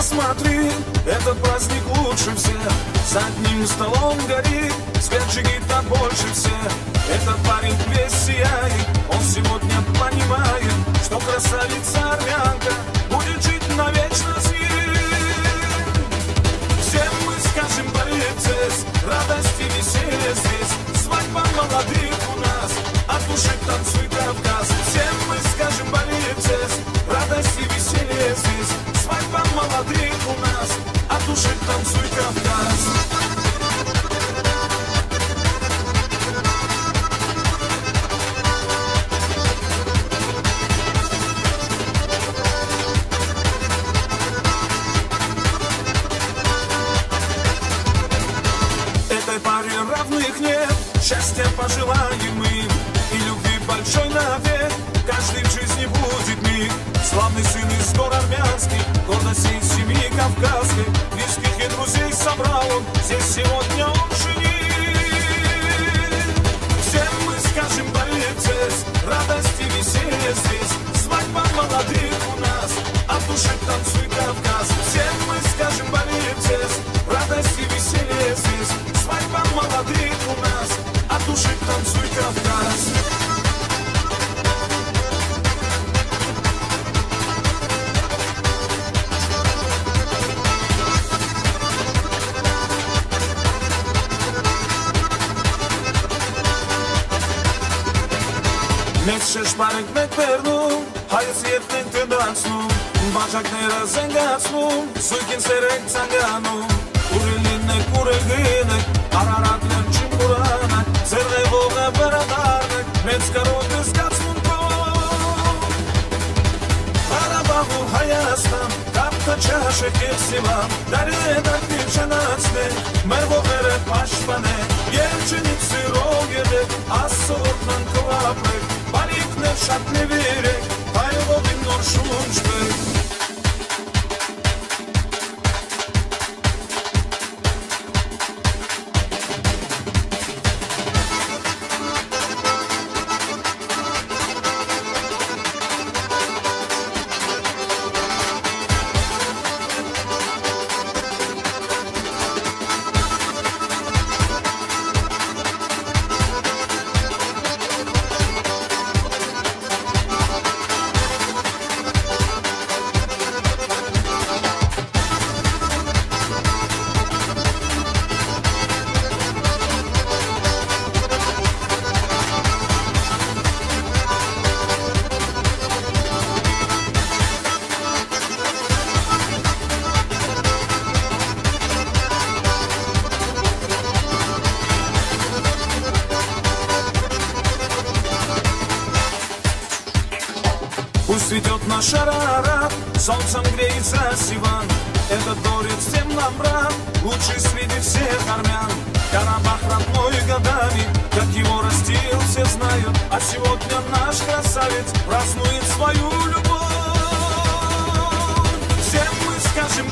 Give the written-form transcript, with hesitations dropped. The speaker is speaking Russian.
посмотри, этот праздник лучше всех. За одним столом горит, свет джигита больше всех. Этот парень весь сияет, он сегодня понимает, что красавица армянка будет жить навечно с ним. Всем мы скажем борец, радость и веселье здесь. Свадьба молодых у нас, от души танцуй Кавказ. Всем мы скажем борец, радость и веселье здесь. Свадьба молодых у нас, от души танцуй Кавказ. Этой паре равных нет, счастья пожелаем им и любви большой навек. Каждый в жизни будет миг. Славный сын из гор армянских, гордость из семьи кавказской. Близких и друзей собрал он, здесь сегодня он жених. Всем мы скажем борец, радость и веселье здесь. Свадьба молодых у нас, от души танцуй Кавказ. Всем мы скажем борец, радость и веселье здесь. Свадьба молодых у нас, от души танцуй Кавказ. Մեծ շշմարենք մեկ վերնում, հայոց երբնենք կդացնում, բաժակները զենգացնում, սույքին սերեք ծանգանում, ուրելինեք, ուրելգինեք, արարատներ չիմ կուրանակ, ձերղևողը վրադարնեք, մեծ կարոտ զգացնում կով։ Հարաբաղ ու Հայաստան, կապկը չհաշեք և սիվան, դարի էդակնի չնացնեք, մեր ողերը պաշպանեք, երջինիք սիրող եղեք, ասորդնան կվապեք, բարիքներ շատ նվիրեք, հայողովին նոր շունչ բեք։ Пусть цветет наш Арарат, солнцем греется Сиван. Этот горец всем нам брат, лучший среди всех армян. Карабах родной годами, как его растил, все знают. А сегодня наш красавец празднует свою любовь. Всем мы скажем